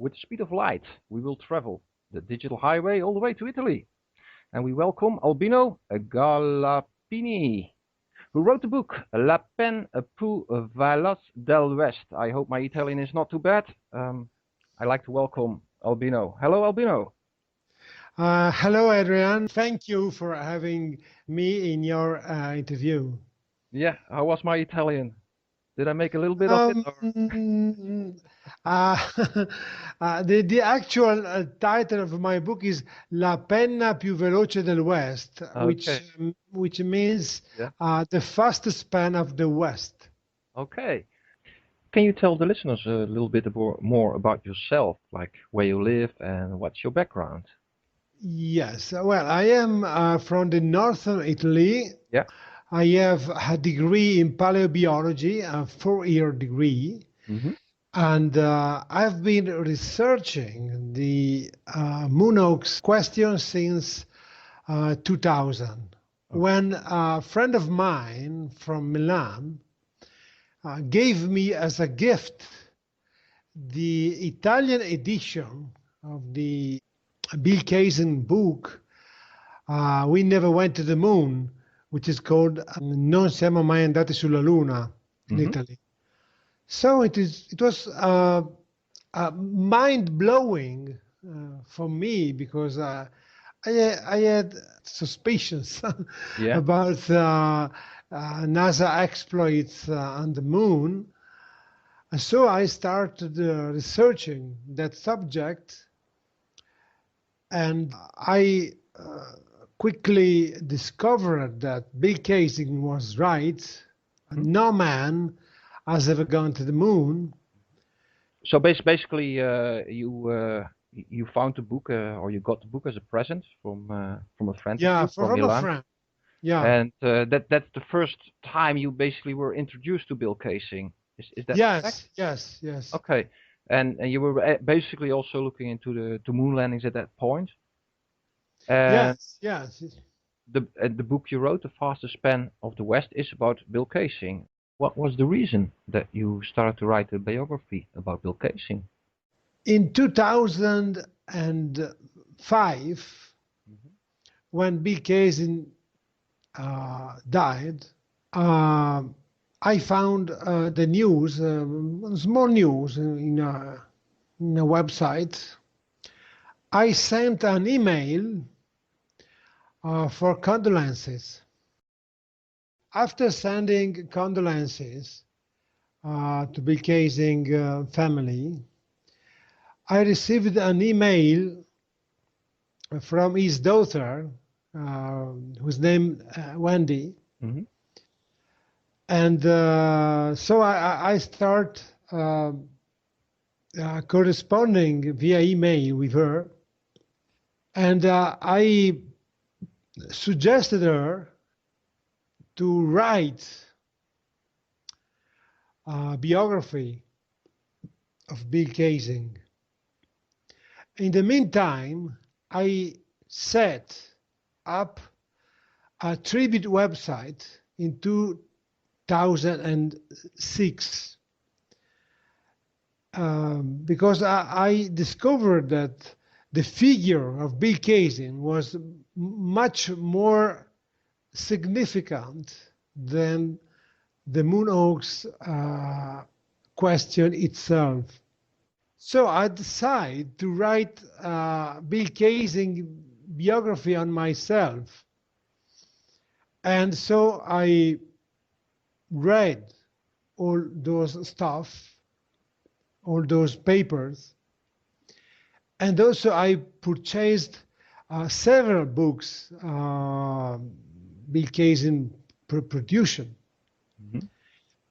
with the speed of light, we will travel the digital highway all the way to Italy. And we welcome Albino Gallapini, who wrote the book La Pen pu Valas del West. I hope my Italian is not too bad. I'd like to welcome Albino. Hello, Albino. Hello, Adrian. Thank you for having me in your interview. Yeah, how was my Italian? Did I make a little bit of it? The actual title of my book is La penna più veloce del West, Okay. which means Yeah. the fastest pen of the West. Okay. Can you tell the listeners a little bit more about yourself, like where you live and what's your background? Yes, well, I am from the northern Italy. Yeah. I have a degree in paleobiology, a 4-year degree. Mm-hmm. And I've been researching the moon oaks question since 2000, when a friend of mine from Milan gave me as a gift the Italian edition of the Bill Kaysen book, We Never Went to the Moon, which is called Non siamo mai andati sulla Luna in Italy. So it was mind-blowing for me, because I had suspicions about NASA exploits on the moon. And so I started researching that subject, and I quickly discovered that Bill Kaysing was right. No man has ever gone to the moon. So basically, you found the book, or you got the book as a present from a friend. Yeah, of you, from from a Milan. friend. Yeah. And that's the first time you basically were introduced to Bill Kaysing. Is that correct? Yes. Okay. And you were basically also looking into the moon landings at that point. Yes. The book you wrote, The Fastest Pen of the West, is about Bill Kaysing. What was the reason that you started to write a biography about Bill Kaysing? In 2005, when Bill Kaysing died, I found the news, small news in a website. I sent an email for condolences. After sending condolences to Bill Kaysing family, I received an email from his daughter, whose name Wendy. And so I start corresponding via email with her, and I suggested her to write a biography of Bill Kaysing. In the meantime, I set up a tribute website in 2006 because I discovered that the figure of Bill Kaysing was much more significant than the moon oaks question itself. So I decided to write Bill Kaysing biography on myself. And so I read all those stuff, all those papers. And also I purchased several books Bill Kaysing produced.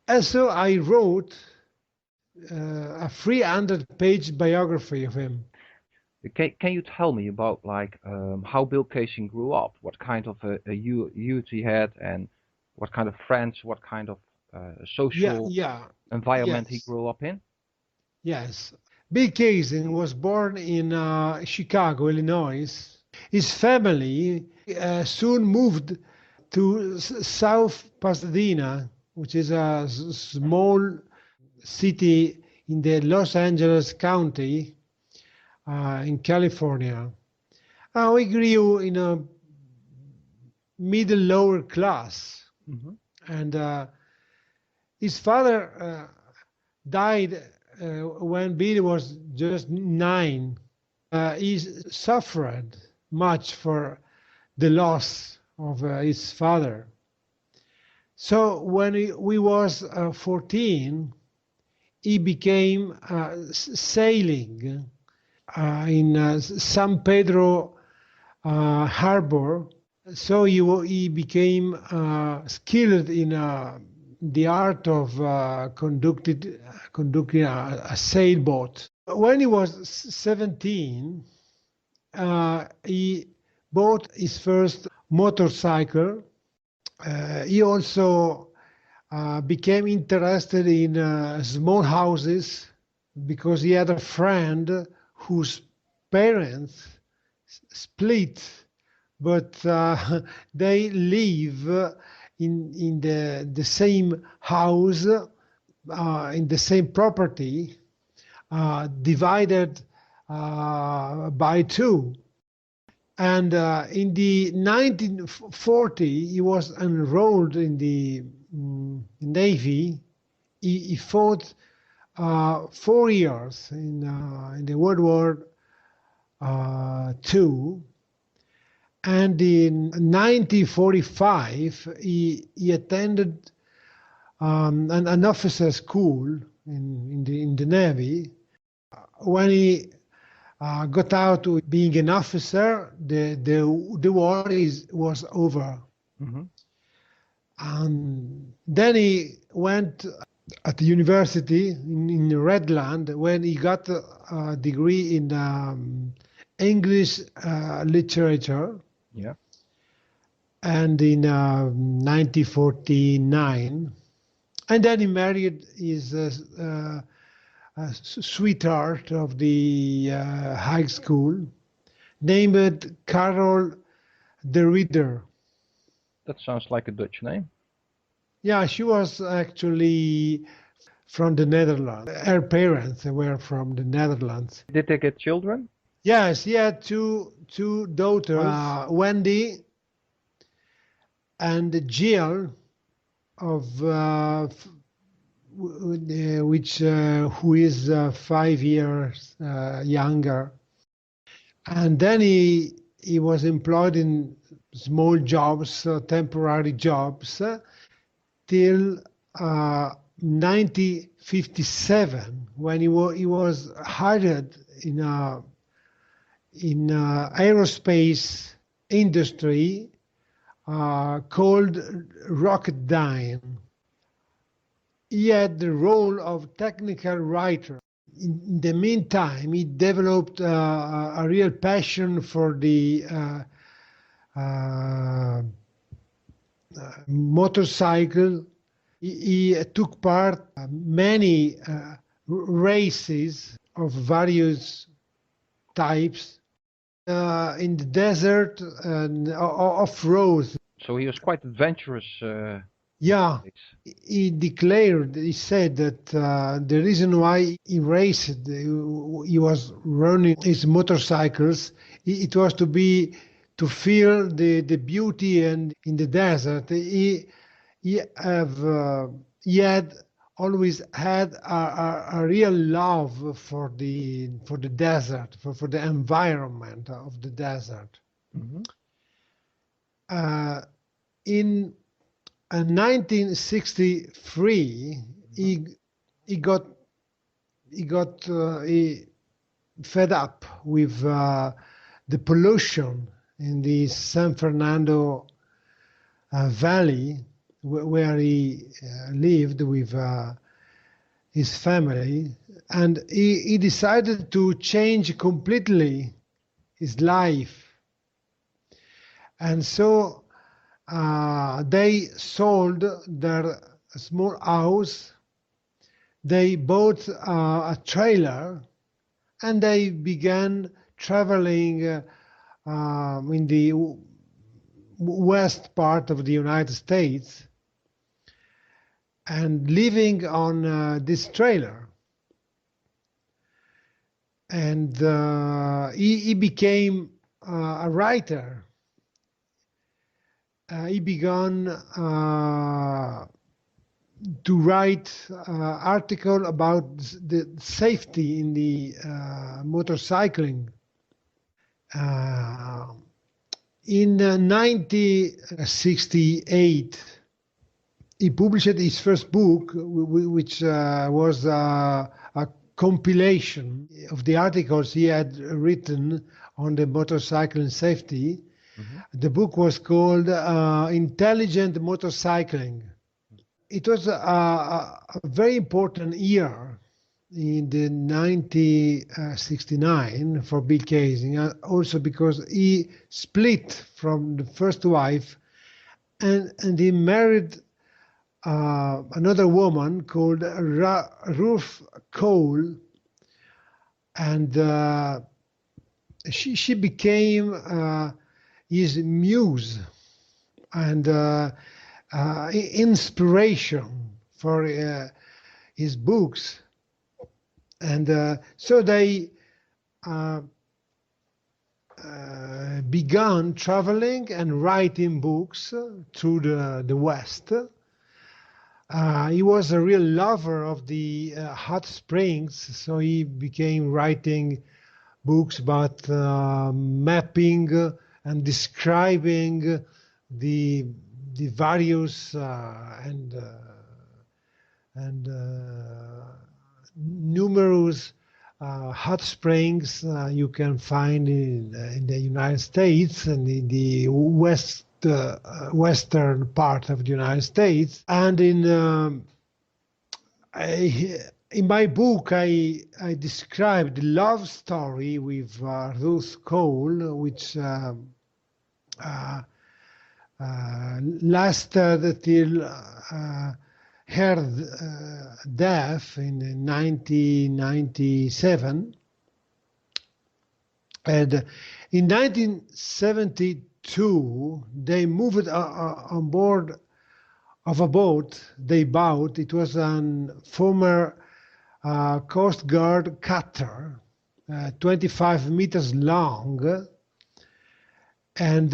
And so I wrote a 300-page biography of him. Can you tell me about how Bill Kaysing grew up? What kind of a youth he had, and what kind of friends, what kind of social environment he grew up in? Yes. Bill Kaysing was born in Chicago, Illinois. His family soon moved to South Pasadena, which is a small city in the Los Angeles County. in California. We grew in a middle lower class, Mhm. and his father died when Billy was just 9. He suffered much for the loss of his father. So when we was 14, he became sailing in San Pedro harbor. So he became skilled in the art of conducting a sailboat. When he was 17, he bought his first motorcycle. He also became interested in small houses because he had a friend whose parents split, but they live in the same house, in the same property, divided by 2. And in the 1940, he was enrolled in the Navy. He fought 4 years in the World War II. And in 1945, he attended an officer school in the Navy. When he got out to being an officer, the war was over. Mhm. And then he went at the university in Redland when he got a degree in English literature. Yeah. And in 1949, and then he married his sweetheart of the high school, named Carol de Ridder. That sounds like a Dutch name. Yeah, she was actually from the Netherlands. Her parents were from the Netherlands. Did they get children? Yes, he had two daughters, Wendy and Jill, of which who is 5 years younger. And then he was employed in small jobs, temporary jobs, till 1957, when he was hired in aerospace industry called Rocketdyne. He had the role of technical writer. In the meantime, he developed a real passion for the motorcycle. He took part many races of various types in the desert and off-road. So he was quite adventurous. Yeah, he said that the reason why he raced, he was running his motorcycles, it was to feel the beauty and in the desert. He had always had a real love for the desert, for the environment of the desert. Mhm. In 1963, he got fed up with the pollution in the San Fernando Valley, where he lived with his family, and he decided to change completely his life. And so they sold their small house, they bought a trailer, and they began traveling in the west part of the United States and living on this trailer. and he became a writer. He began to write article about the safety in the motorcycling. In 1968, he published his first book, which was a compilation of the articles he had written on the motorcycling safety. The book was called Intelligent Motorcycling. It was a very important year in the 1969 for Bill Kaysing, also because he split from the first wife and he married another woman called Ruth Cole, and she became his muse and inspiration for his books. And so they began traveling and writing books through the West. He was a real lover of the hot springs, so he became writing books about mapping and describing the various and numerous hot springs you can find in the United States and in the western part of the United States. And in my book, I described the love story with Ruth Cole, which lasted till her death in 1997. And in 1972, they moved on board of a boat they bought. It was a former Coast Guard cutter, 25 meters long. And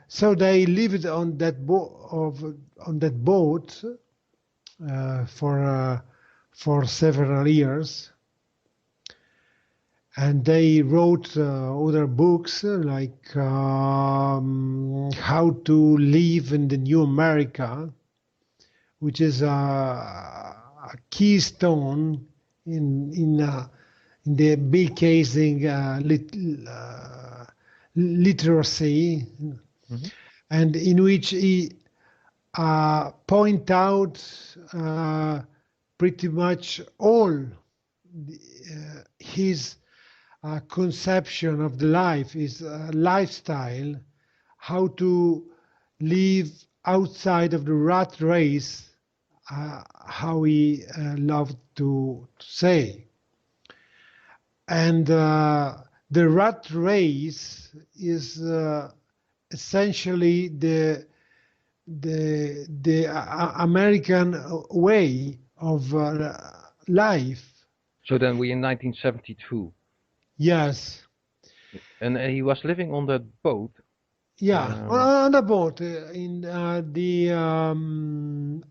so they lived on that boat for several years, and they wrote other books like How to Live in the New America, which is a keystone in the Bill Kaysing literacy, and in which he point out pretty much all his conception of the life, his lifestyle, how to live outside of the rat race, how he loved to say. And the rat race is essentially the American way of life. So then we're in 1972. Yes. And he was living on that boat. Yeah, on a boat in the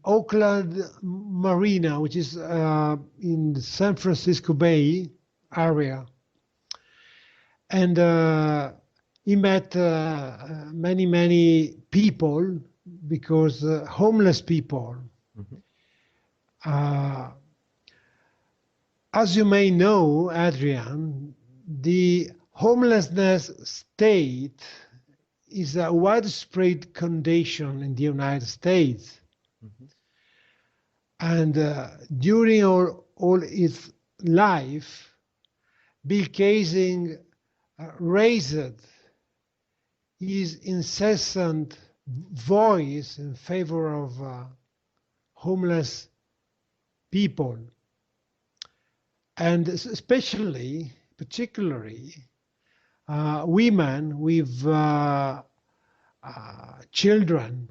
Oakland Marina, which is in the San Francisco Bay area. And he met many people, because homeless people. As you may know, Adrian, the homelessness state is a widespread condition in the United States. And during all its life, Bill Kaysing raised his incessant voice in favor of homeless people, and particularly women with children.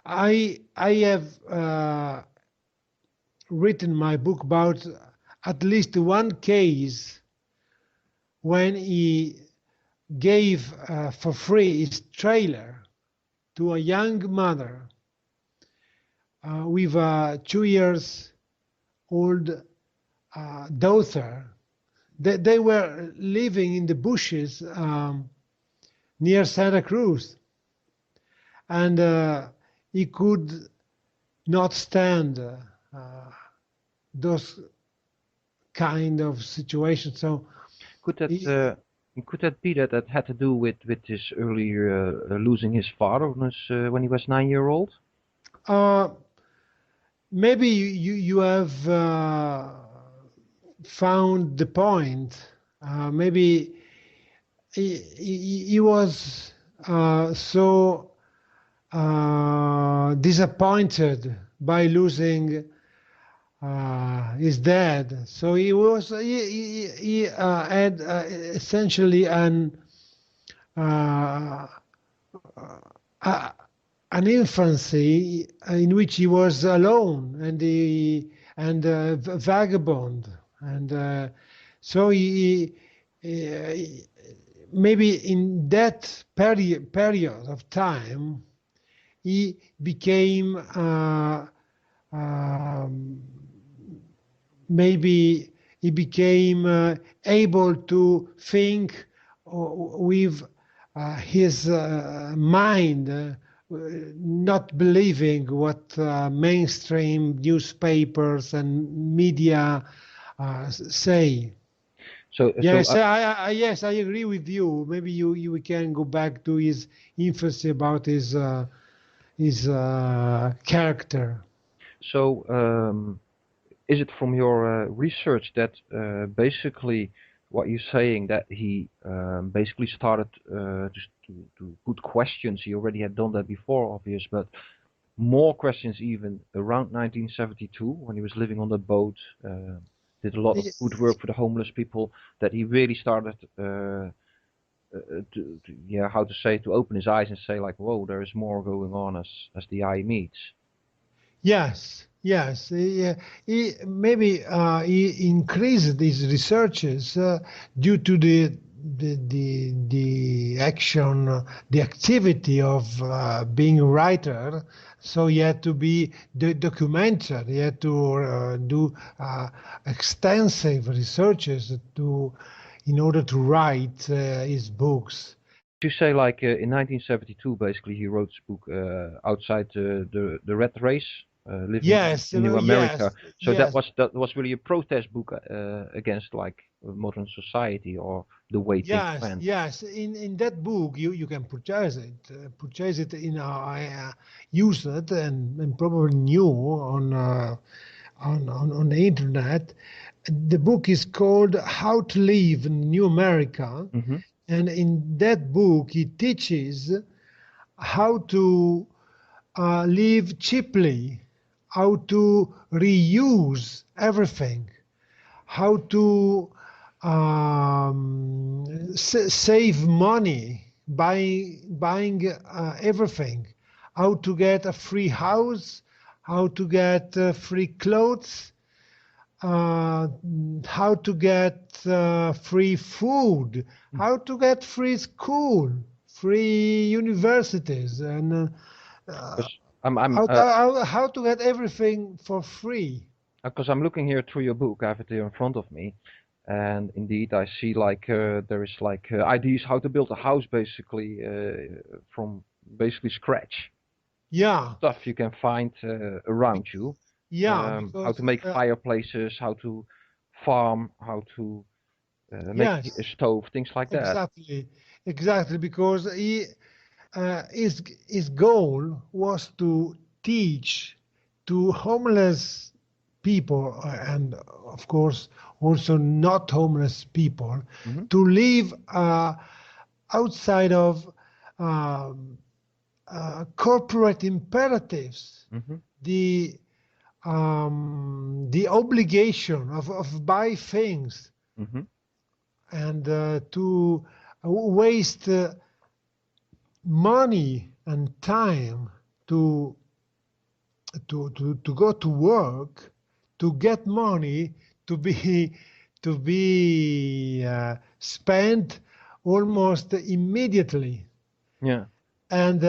I have written my book about at least one case when he gave for free his trailer to a young mother with a 2 years old daughter. They were living in the bushes near Santa Cruz, and he could not stand those kind of situations. So Could that he, be that that had to do with his earlier losing his father when he was 9 year old? maybe you have found the point. Maybe he was so disappointed by losing his dad. So he had essentially uh, an infancy in which he was alone and vagabond, and so maybe in that period of time he became maybe he became able to think with his mind, not believing what mainstream newspapers and media say. So Yes, yes, I agree with you. Maybe you can go back to his infancy about his character. so is it from your research that basically what you're saying that he basically started just to put questions? He already had done that before, obvious, but more questions even around 1972 when he was living on the boat, did a lot of good work for the homeless people, that he really started how to say, to open his eyes and say like, whoa, there is more going on as the eye meets. Yes, yes. He maybe he increased his researches due to the action, the activity of being a writer. So he had to be documented. He had to do extensive researches in order to write his books. You say like in 1972, basically he wrote this book outside the red race, living Yes, in New America. yes, So yes. that was really a protest book against like modern society or the way things Yes, went. yes. In that book, you can purchase it in use it and probably new on the internet. The book is called How to Live in New America, Mm-hmm. and in that book, he teaches how to live cheaply, how to reuse everything, how to save money buying everything, how to get a free house, how to get free clothes, how to get free food, how to get free school, free universities, and how to get everything for free. Because I'm looking here through your book, I have it here in front of me, and indeed I see like there is like ideas how to build a house basically from basically scratch. Yeah. Stuff you can find around you. Yeah, How to make fireplaces, how to farm, how to make a yes, stove, things like that. exactly, because his goal was to teach to homeless people and of course also not homeless people Mm-hmm. to live outside of um, corporate imperatives, Mm-hmm. the obligation of buy things Mm-hmm. and to waste money and time to go to work to get money to be he spent almost immediately. Yeah. And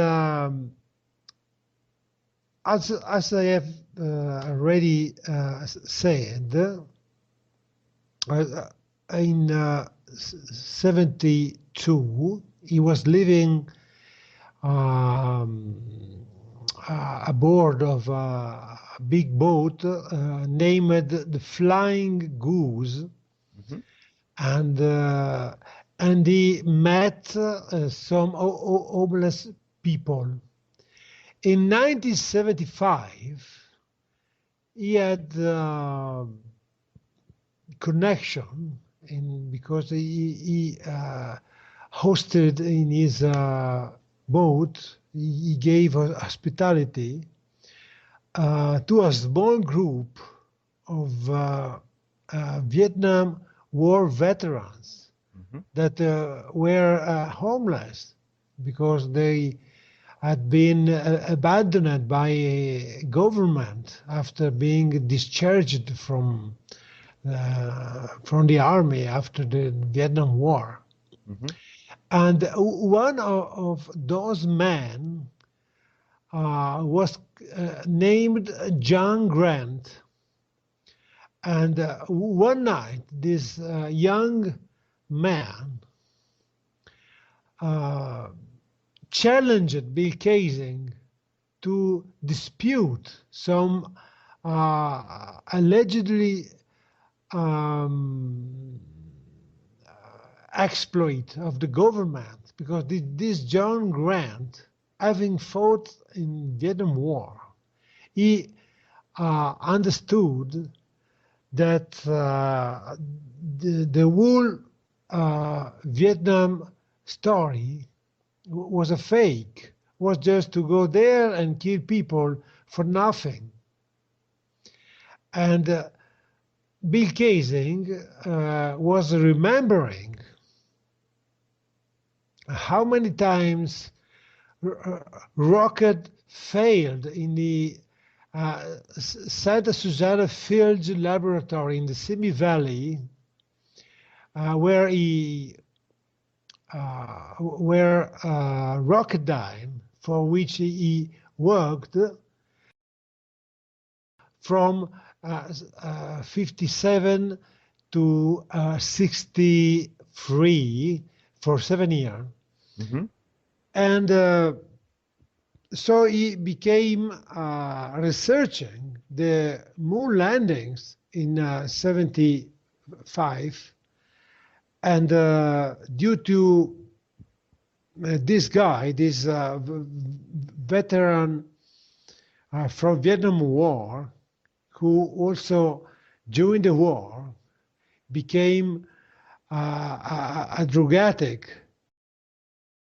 as I have already said, in 72, he was living aboard of a big boat named the Flying Goose, Mhm. and he met some homeless people. In 1975, he had connection because he hosted in his boat. He gave hospitality to a small group of Vietnam War veterans Mhm. that were homeless because they had been abandoned by a government after being discharged from the army after the Vietnam War. Mhm. And one of those men was named John Grant. And one night, this young man challenged Bill Kaysing to dispute some allegedly um, exploit of the government, because this John Grant, having fought in Vietnam War, he understood that the whole Vietnam story was a fake, was just to go there and kill people for nothing. And Bill Kaysing was remembering how many times rocket failed in the Santa Susana Field Laboratory in the Simi Valley, where Rocketdyne, for which he worked from 57 to 63 for 7 years. Mhm. And so he became researching the moon landings in 75. And due to this guy, this veteran from Vietnam War, who also during the war became a drug addict.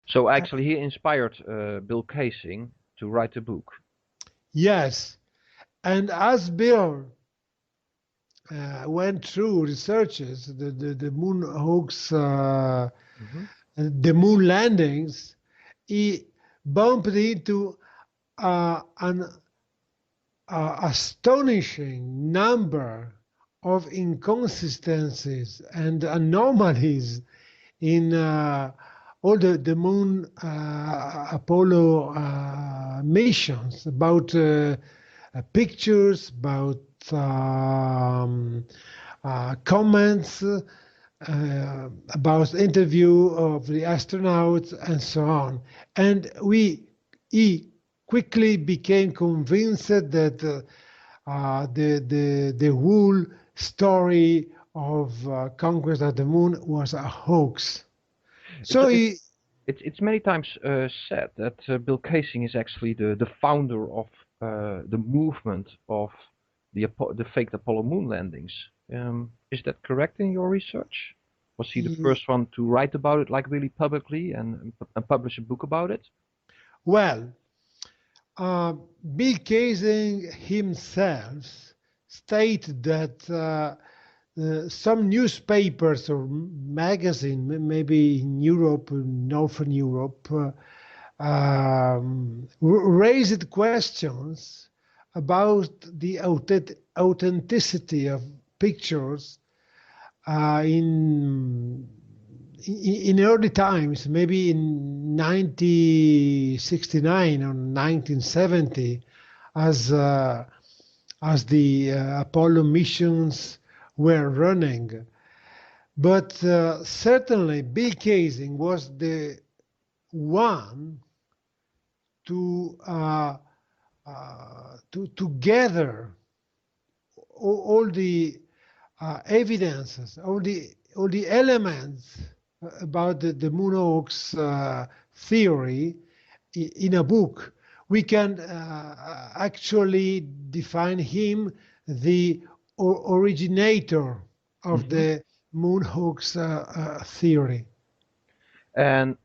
So actually, he inspired Bill Kaysing to write the book. Yes, and as Bill went through researches, the moon hoax, Mhm. the moon landings, he bumped into an astonishing number of inconsistencies and anomalies in all the moon Apollo missions, about pictures, about comments, about interview of the astronauts, and so on. And he quickly became convinced that the whole story of conquest of the moon was a hoax. So It's many times said that Bill Kaysing is actually the founder of the movement of the faked Apollo moon landings. Is that correct in your research? Was he the he, first one to write about it, like really publicly, and publish a book about it? well, Bill Kaysing himself stated that some newspapers or magazine, maybe in Europe, Northern Europe, raised questions about the authenticity of pictures in early times, maybe in 1969 or 1970, as the Apollo missions were running. But certainly Bill Kaysing was the one to gather all the evidences, all the elements about the moon hoax theory in a book. We can actually define him the originator of the moon hoax theory. And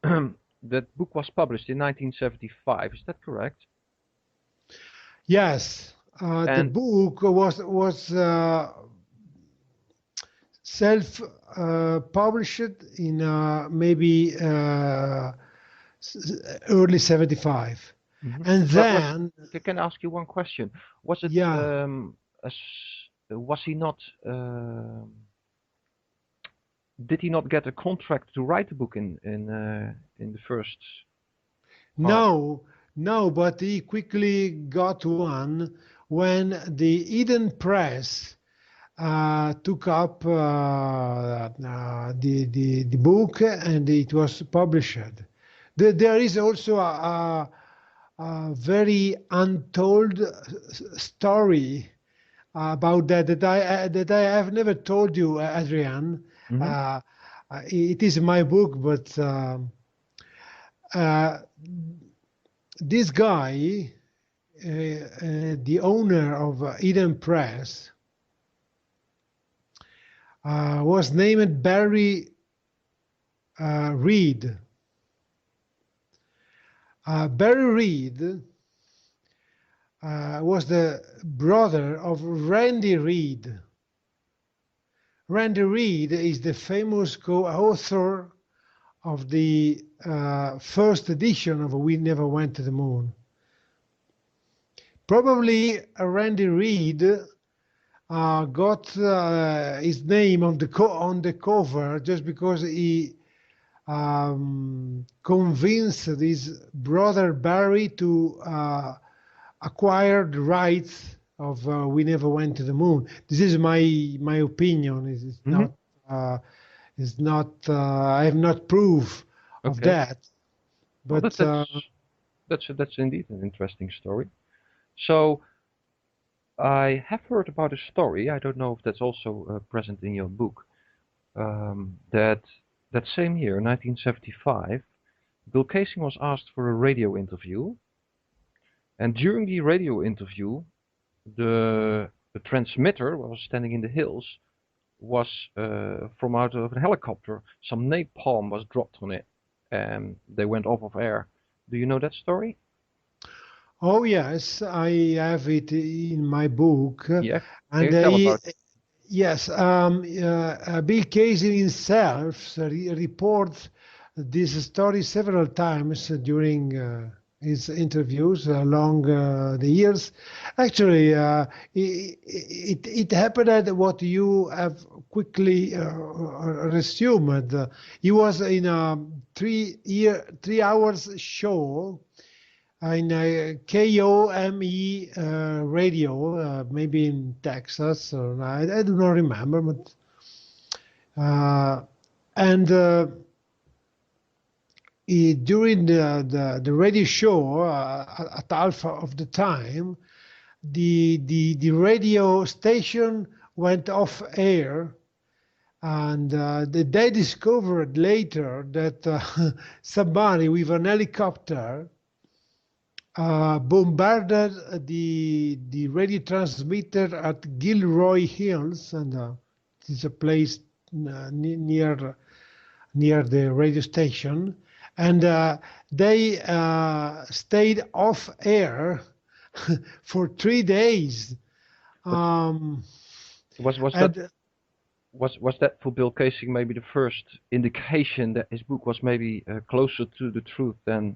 that book was published in 1975. Is that correct? Yes, the book was self-published in maybe early 75. And then... Can I ask you one question? Was it, was he not, did he not get a contract to write the book in the first part? No, but he quickly got one when the Eden Press took up the book, and it was published. There is also a very untold story about that I have never told you, Adrian. It is my book, but this guy, the owner of Eden Press, was named Barry Reed. Barry Reed was the brother of Randy Reed. Randy Reed is the famous co-author of the first edition of We Never Went to the Moon. Probably Randy Reed got his name on the cover just because he convinced his brother Barry to acquire the rights of We Never Went to the Moon. This is my opinion. It's not. I have not proof of that. But that's indeed an interesting story. So I have heard about a story. I don't know if that's also present in your book. That same year, 1975, Bill Kaysing was asked for a radio interview, and during the radio interview, the transmitter was standing in the hills. Was from out of a helicopter. Some napalm was dropped on it, and they went off of air. Do you know that story? Oh yes, I have it in my book. Yeah, and tell about it. Yes, Bill Kaysing himself reports this story several times during his interviews along the years. Actually, it happened at what you have quickly resumed. He was in a 3 hours show in a KOME radio, maybe in Texas, or I do not remember, but during the radio show at Alpha of the time, the radio station went off air, and they discovered later that somebody with an helicopter bombarded the radio transmitter at Gilroy Hills, and it's a place near the radio station, and they stayed off air for 3 days. Was that for Bill Kaysing maybe the first indication that his book was maybe closer to the truth than?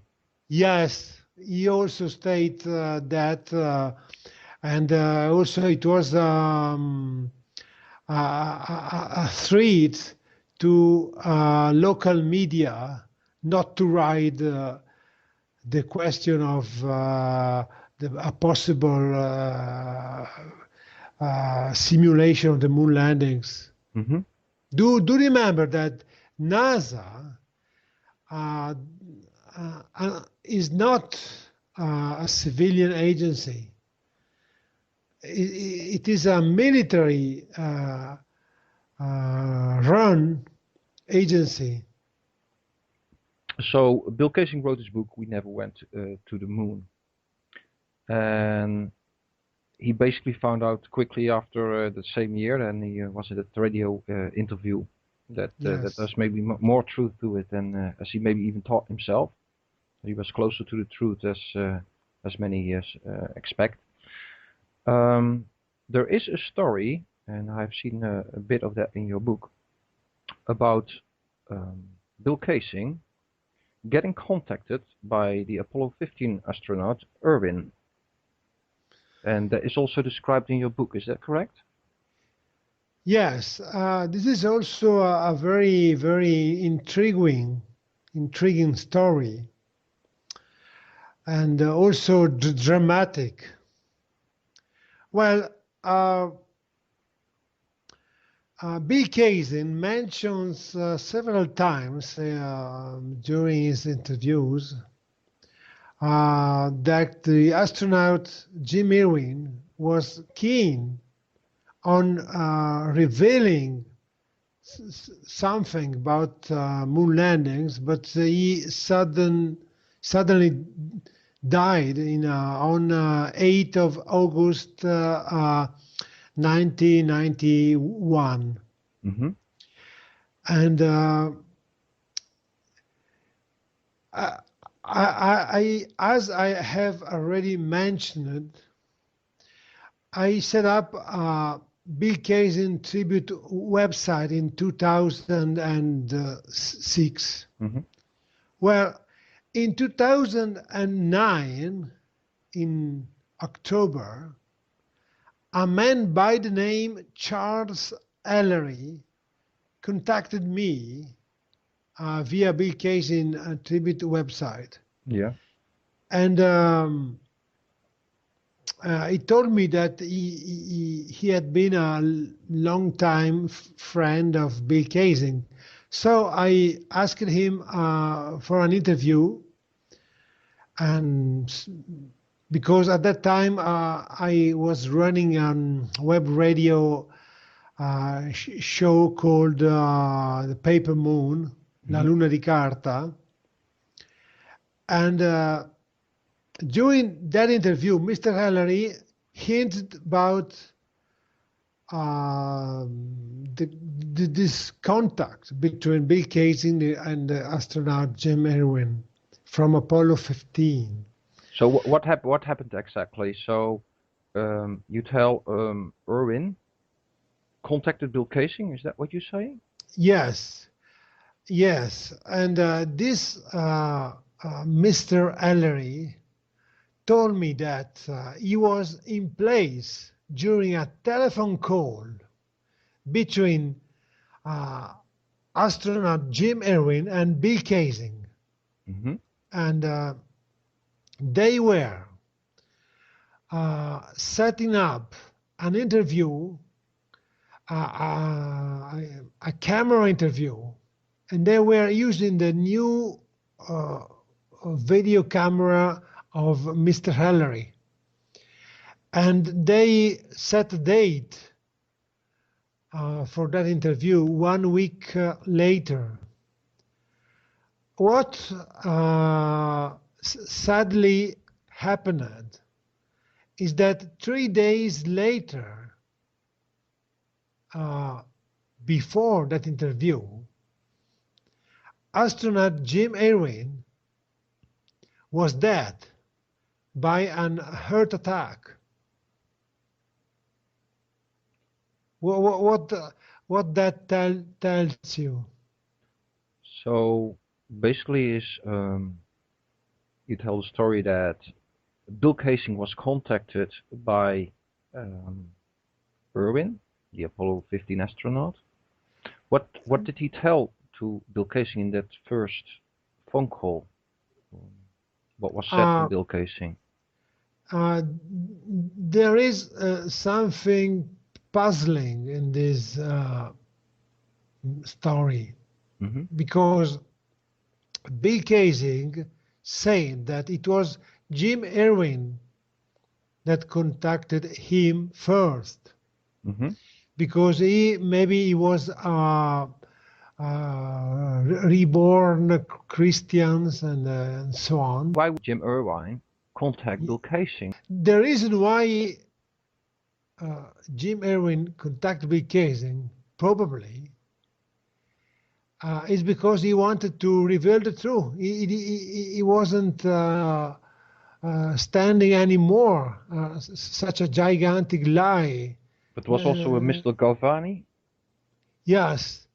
Yes, he also stated that, and also it was a threat to local media not to write the question of a possible simulation of the moon landings. Mm-hmm. Do remember that NASA is not a civilian agency. It is a military run agency. So Bill Kaysing wrote his book, We Never Went to the Moon. And he basically found out quickly after the same year, and he was at a radio interview, that that there's maybe more truth to it than as he maybe even thought himself. He was closer to the truth as many expect. There is a story, and I've seen a bit of that in your book, about Bill Kaysing getting contacted by the Apollo 15 astronaut Irwin. And that is also described in your book, is that correct? Yes, this is also a very, very intriguing story, and also dramatic. Well, Bill Kaysing mentions several times during his interviews that the astronaut Jim Irwin was keen on revealing something about moon landings, but he suddenly died on 8th of August 1991. Mm-hmm. And as I have already mentioned, I set up a Bill Kaysing tribute website in 2006. Mm-hmm. Well, in 2009, in October, a man by the name Charles Ellery contacted me via Bill Kaysing tribute website. Yeah. And he told me that he had been a long-time friend of Bill Kaysing. So I asked him for an interview, and because at that time I was running a web radio show called The Paper Moon, La Luna di Carta. And during that interview, Mr. Ellery hinted about this contact between Bill Kaysing and the astronaut Jim Irwin from Apollo 15. So what happened exactly? So you tell Irwin contacted Bill Kaysing, is that what you say? Yes, and this Mr. Ellery told me that he was in place during a telephone call between astronaut Jim Irwin and Bill Kaysing. Mm-hmm. And they were setting up an interview, a camera interview, and they were using the new video camera of Mr. Ellery. And they set a date for that interview 1 week later. What sadly happened is that 3 days later, before that interview, astronaut Jim Irwin was dead by an heart attack. What that tells you? So basically, you tell the story that Bill Kaysing was contacted by Irwin, the Apollo 15 astronaut. What did he tell to Bill Kaysing in that first phone call? What was said to Uh, Bill Kaysing? there is something puzzling in this story Hmm. because Bill Kaysing said that it was Jim Irwin that contacted him first Hmm. because he was reborn Christians and so on. Why would Jim Irvine contact Bill Kaysing? The reason why Jim Irwin contacted Bill Kaysing probably is because he wanted to reveal the truth. He wasn't standing anymore such a gigantic lie. But was also a Mr. Galvani? Yes,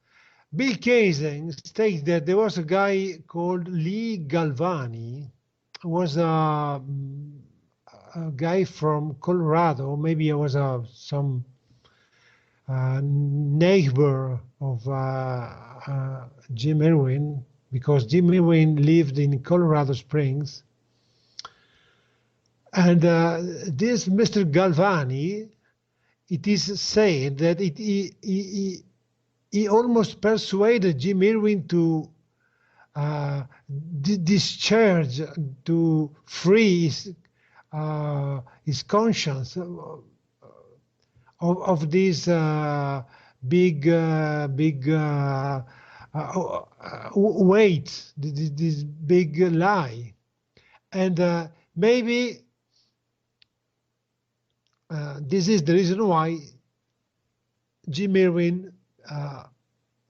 Bill Kaysing states that there was a guy called Lee Galvani, who was a guy from Colorado. Maybe he was some neighbor of Jim Irwin, because Jim Irwin lived in Colorado Springs. And this Mr. Galvani, it is said that he almost persuaded Jim Irwin to discharge, to free his conscience of this big weight, this big lie. And maybe this is the reason why Jim Irwin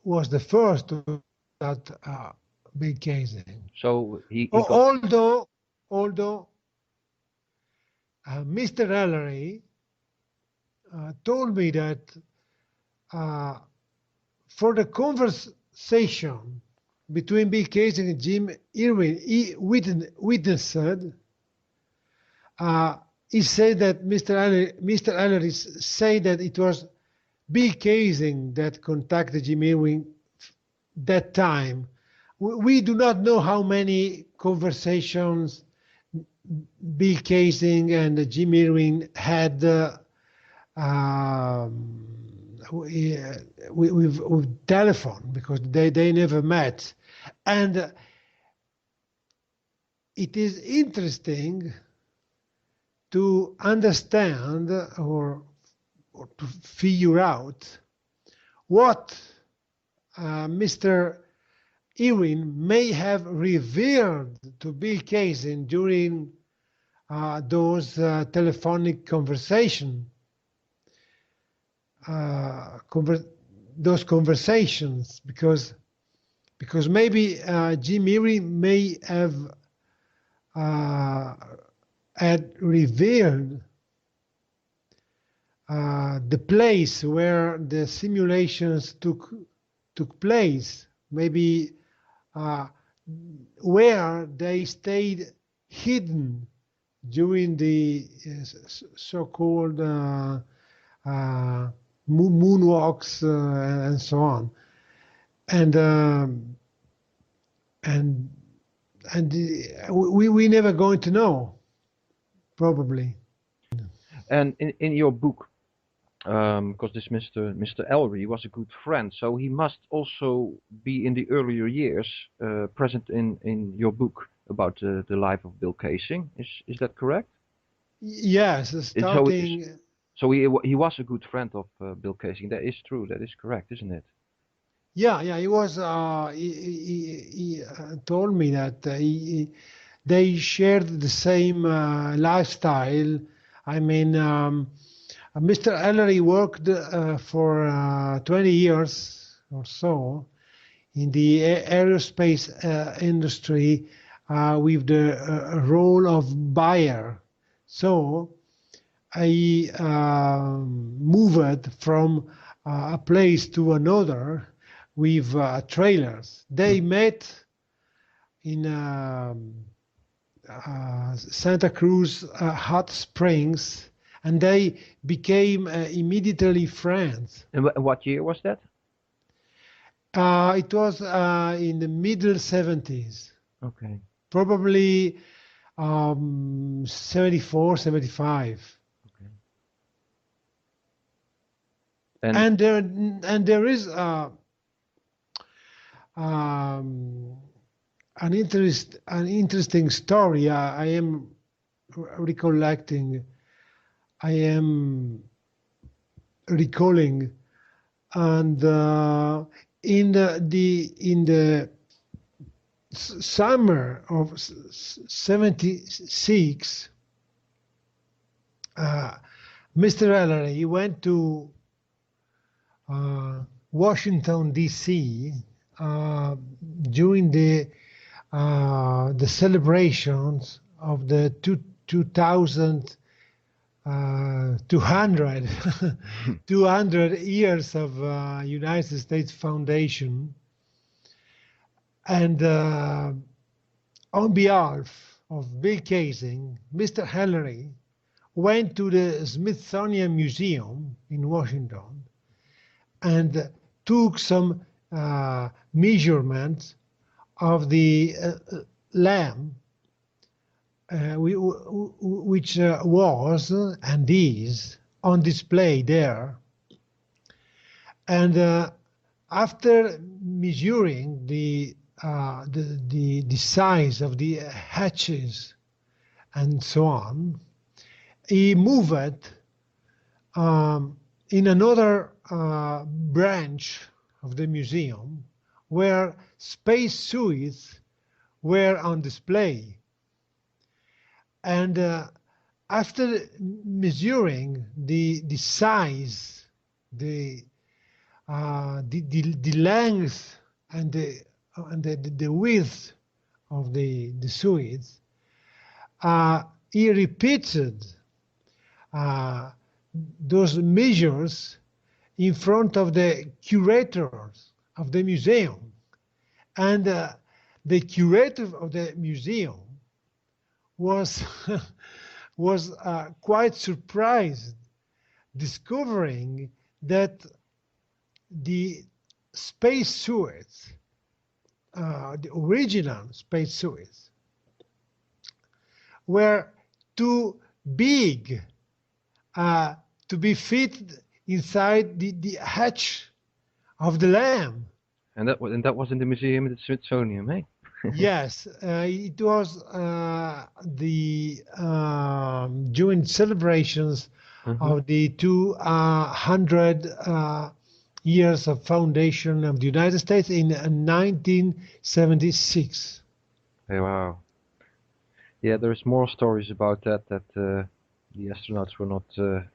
was the first to that Bill Kaysing. So he got. Although Mr. Ellery told me that for the conversation between Bill Kaysing and Jim Irwin, he witnessed. He said that Mr. Ellery said that it was Bill Kaysing that contacted Jim Irwin that time. We do not know how many conversations Bill Kaysing and Jim Irwin had with telephone, because they never met. And it is interesting to understand or to figure out what Mr. Irwin may have revealed to Bill Kaysing during those telephonic conversations. Those conversations, because maybe Jim Irwin may have had revealed the place where the simulations took place, maybe where they stayed hidden during the so-called moonwalks and so on, and we never going to know, probably. And in your book, because this Mr. Ellery was a good friend, so he must also be in the earlier years present in your book about the life of Bill Kaysing. Is that correct? Yes, starting. So he was a good friend of Bill Kaysing. That is true. That is correct, isn't it? Yeah, he was. He told me that they shared the same lifestyle. I mean, Mr. Ellery worked for 20 years or so in the aerospace industry with the role of buyer. So I moved from a place to another with trailers. They met in Santa Cruz Hot Springs, and they became immediately friends. And what year was that? It was in the middle 70s, Okay. probably 74, 75. Okay. And there is um, an interesting story. I am recollecting. I am recalling, and in the summer of 76, Mr. Ellery went to Washington D.C. During the celebrations of the 2000 200 200 years of United States Foundation, and on behalf of Bill Kaysing, Mr. Ellery went to the Smithsonian Museum in Washington and took some measurements of the lamb, which was and is on display there. And after measuring the size of the hatches and so on, he moved in another branch of the museum where space suits were on display. And after measuring the size, the length and the width of the suits, he repeated those measures in front of the curators of the museum, and the curator of the museum was quite surprised, discovering that the space suits, the original space suits, were too big to be fit inside the hatch of the lamb. And that was in the museum at the Smithsonian, eh? Yes, it was during celebrations of the 200 years of foundation of the United States in 1976. Hey, wow. Yeah, there's more stories about that the astronauts were not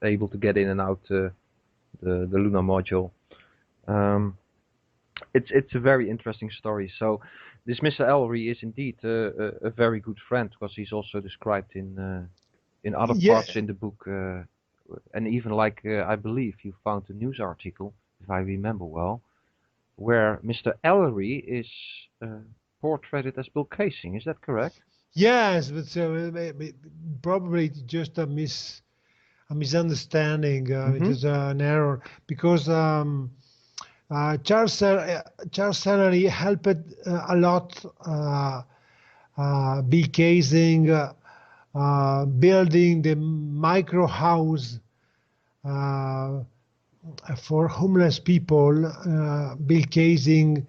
able to get in and out the lunar module. It's a very interesting story. So this Mr. Ellery is indeed a very good friend, because he's also described in other parts in the book, and even like I believe you found a news article, if I remember well, where Mr. Ellery is portrayed as Bill Kaysing. Is that correct? Yes, but probably just a misunderstanding. It is an error, because Charles Ellery helped a lot Bill Kaysing building the micro house for homeless people. Bill Kaysing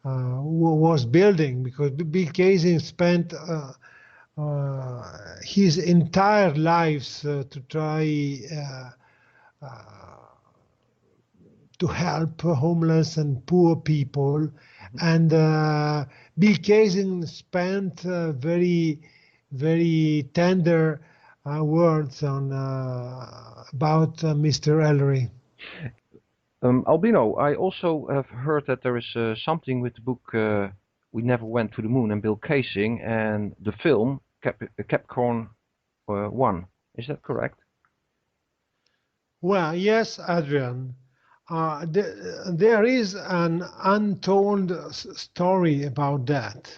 was building, because Bill Kaysing spent his entire lives to try to help homeless and poor people, and Bill Kaysing spent very, very tender words on about Mr. Ellery. Albino, I also have heard that there is something with the book We Never Went to the Moon and Bill Kaysing and the film Capricorn 1. Is that correct? Well, yes, Adrian. There is an untold story about that.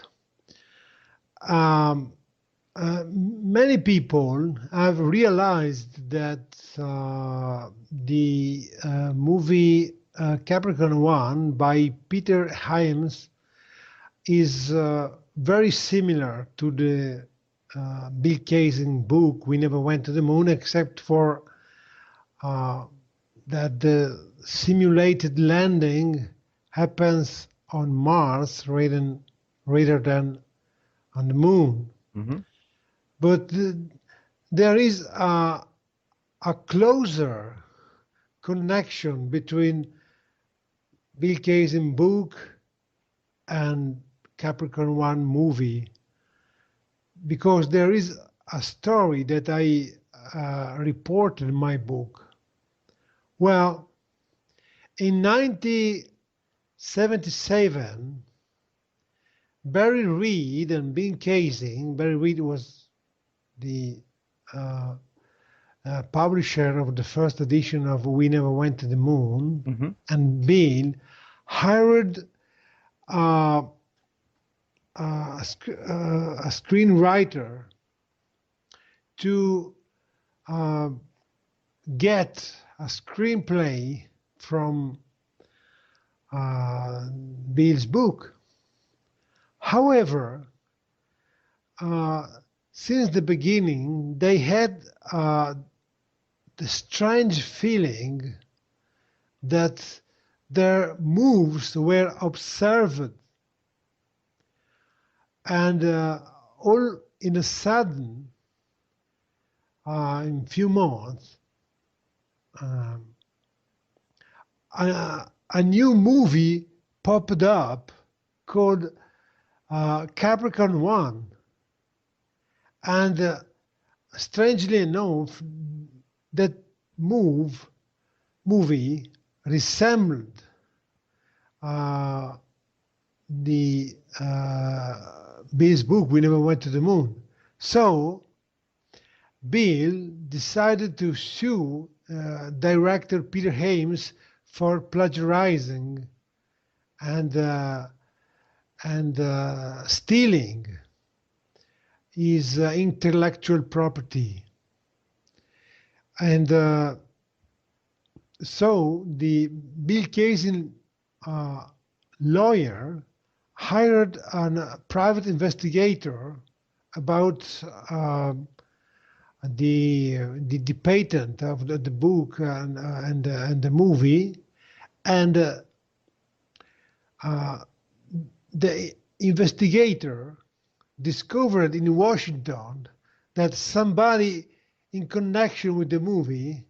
Many people have realized that the movie Capricorn One by Peter Hyams is very similar to the Bill Kaysing book We Never Went to the Moon, except for that the simulated landing happens on Mars rather than on the moon. Mm-hmm. But there is a closer connection between Bill Kaysing book and Capricorn One movie, because there is a story that I reported in my book. Well, in 1977, Barry Reed and Bill Kaysing, Barry Reed was the publisher of the first edition of We Never Went to the Moon, Mm-hmm. and Bill hired a screenwriter to get a screenplay from Bill's book. However, since the beginning, they had the strange feeling that their moves were observed, and all in a sudden, in few months, a new movie popped up called Capricorn One, and strangely enough, that movie resembled the Bill's book We Never Went to the Moon. So Bill decided to sue director Peter Hyams for plagiarizing and stealing his intellectual property. And so the Bill Kaysing lawyer hired a private investigator about the patent of the book and the movie, and the investigator discovered in Washington that somebody in connection with the movie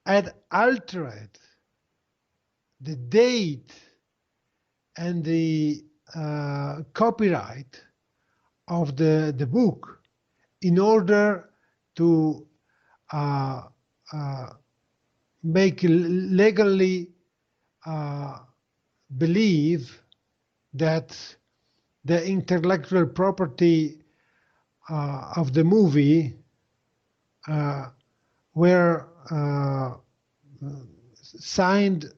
had altered the date and the copyright of the book in order to make legally believe that the intellectual property of the movie were signed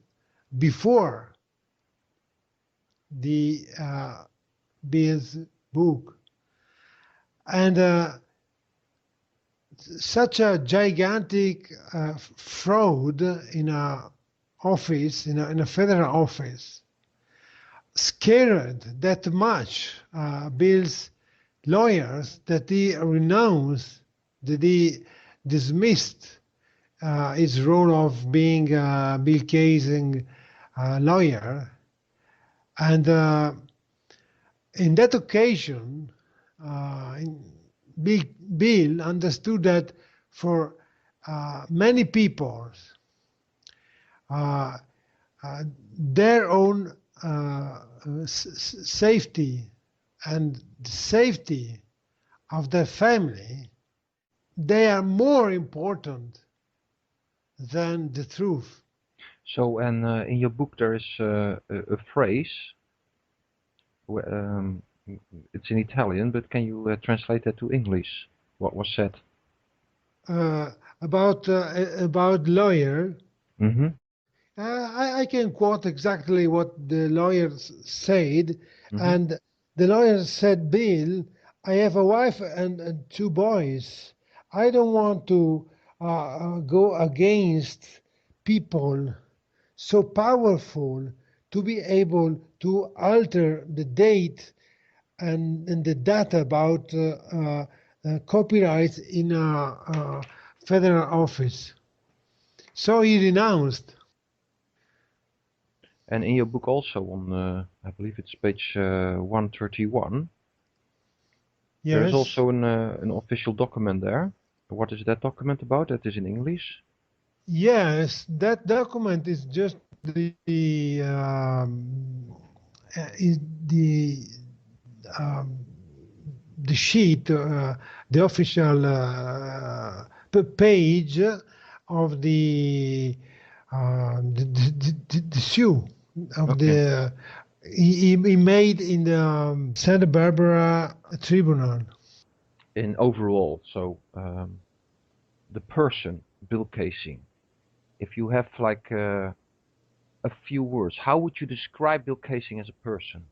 before the Bill's book. And such a gigantic fraud in a office, in a federal office, scared that much Bill's lawyers that he renounced, that he dismissed his role of being Bill Kaysing lawyer. And in that occasion, Bill understood that for many people, their own safety and the safety of their family, they are more important than the truth. So, and in your book there is a phrase, it's in Italian, but can you translate that to English? What was said? About lawyer. Mm-hmm. I can quote exactly what the lawyer said, Mm-hmm. and the lawyer said, Bill, I have a wife and two boys. I don't want to go against people so powerful to be able to alter the date and the data about copyright in a federal office. So he renounced. And in your book also on, I believe it's page 131, there is Yes. also an official document there. What is that document about? That is in English? Yes, that document is just is um, the sheet, the official page of the SUE of Okay. the he made in the Santa Barbara Tribunal. In overall, so the person, Bill Kaysing, if you have like a few words, how would you describe Bill Kaysing as a person?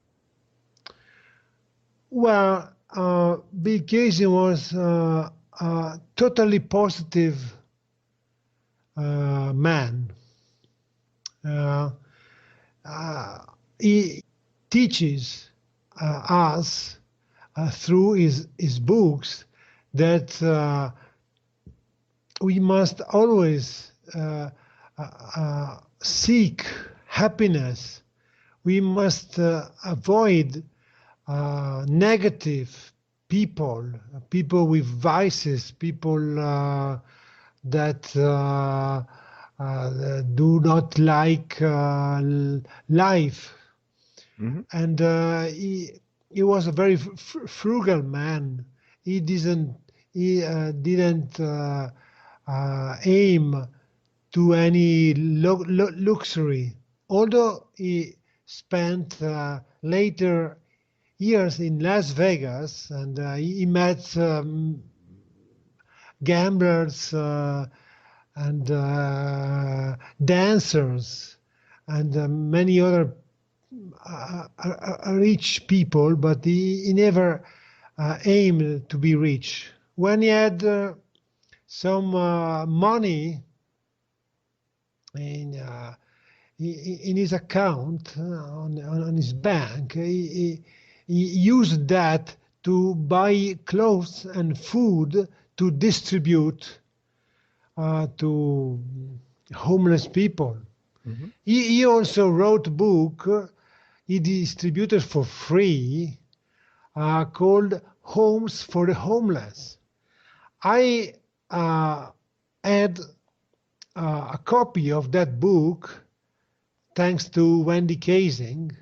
Well, Bill Casey was a totally positive man. Uh, he teaches us through his books that we must always seek happiness. We must avoid negative people with vices, people that do not like life. Mm-hmm. And he was a very frugal man. He didn't aim to any luxury, although he spent later years in Las Vegas, and he met gamblers and dancers and many other rich people, but he never aimed to be rich. When he had some money in in his account on his bank, he used that to buy clothes and food to distribute to homeless people. Mm-hmm. He also wrote a book he distributed for free called Homes for the Homeless. I had a copy of that book thanks to Wendy Casing,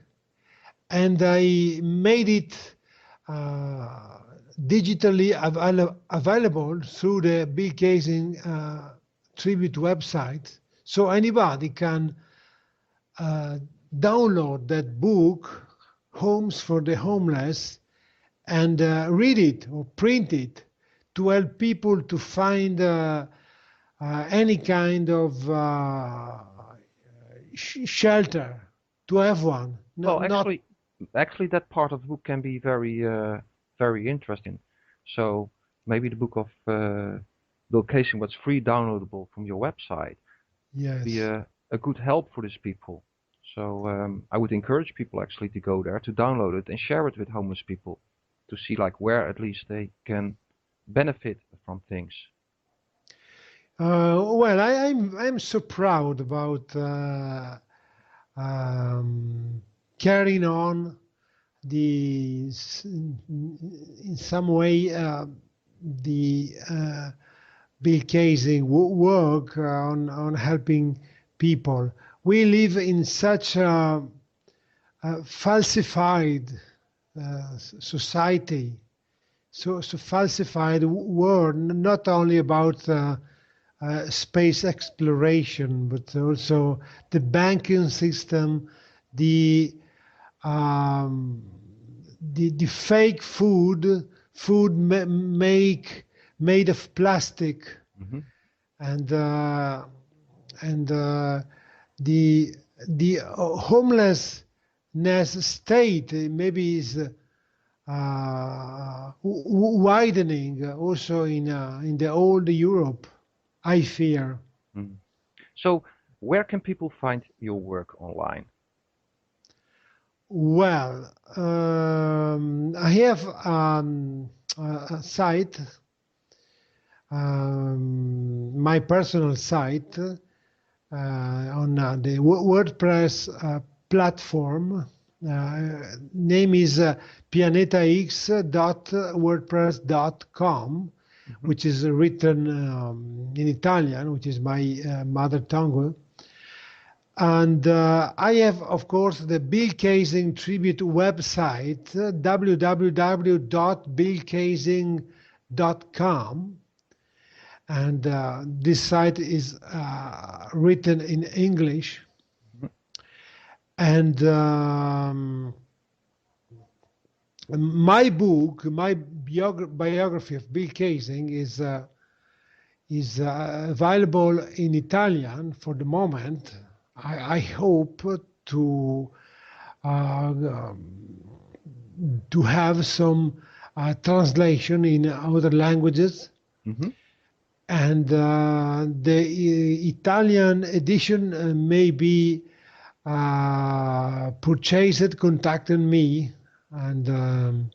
and I made it digitally available through the Bill Casing tribute website, so anybody can download that book, Homes for the Homeless, and read it or print it to help people to find any kind of shelter, to have one. No, Well, not actually, that part of the book can be very interesting. So maybe the book of Bill Kaysing, what's free downloadable from your website, be yes. a good help for these people. So I would encourage people actually to go there to download it and share it with homeless people to see like where at least they can benefit from things. Well, I'm so proud about um, carrying on the in some way the Bill Casing work on helping people. We live in such a falsified society, so falsified world, not only about space exploration, but also the banking system, the um, the fake food made of plastic, Hmm. and and the homelessness state maybe is widening also in the old Europe, I fear. Mm. So, where can people find your work online? Well, I have a site, my personal site on the WordPress platform. Name is pianetax.wordpress.com, Mhm. which is written in Italian, which is my mother tongue. And I have, of course, the Bill Kaysing tribute website, www.billkaysing.com. And this site is written in English. Mhm. And my book, my biography of Bill Kaysing is available in Italian for the moment. I hope um, to have some translation in other languages. Mhm. And the Italian edition may be purchased, contacted me, and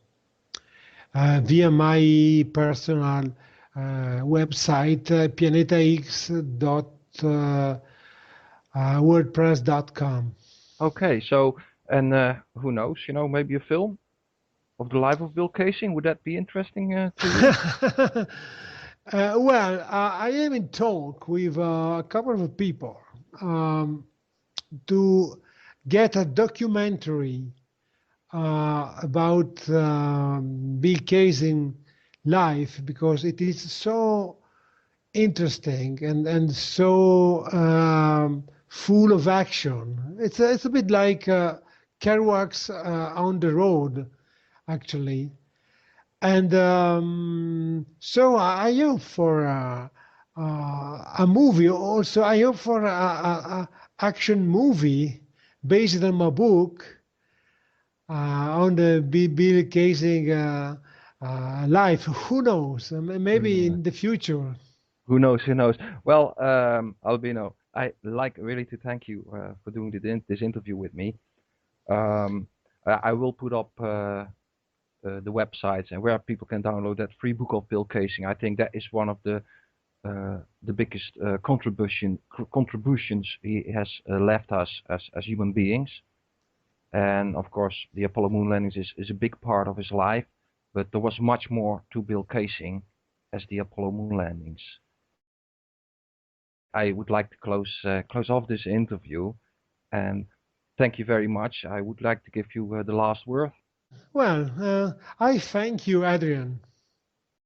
via my personal website, pianetax.wordpress.com. Okay, so and who knows? Maybe a film of the life of Bill Kaysing. Would that be interesting to you? Well, I am in talk with a couple of people to get a documentary about Bill Kaysing life, because it is so interesting and so full of action. It's a bit like Kerouac's On the Road, actually. And so I hope for a movie. Also, I hope for a action movie based on my book on the Bill Kaysing life. Who knows? Maybe Yeah. in the future. Who knows? Who knows? Well, Albino, I like really to thank you for doing this interview with me. Um, I will put up the websites and where people can download that free book of Bill Kaysing. I think that is one of the biggest contributions he has left us as human beings. And of course, the Apollo moon landings is a big part of his life, but there was much more to Bill Kaysing as the Apollo moon landings. I would like to close off this interview and thank you very much. I would like to give you the last word. Well, I thank you, Adrian.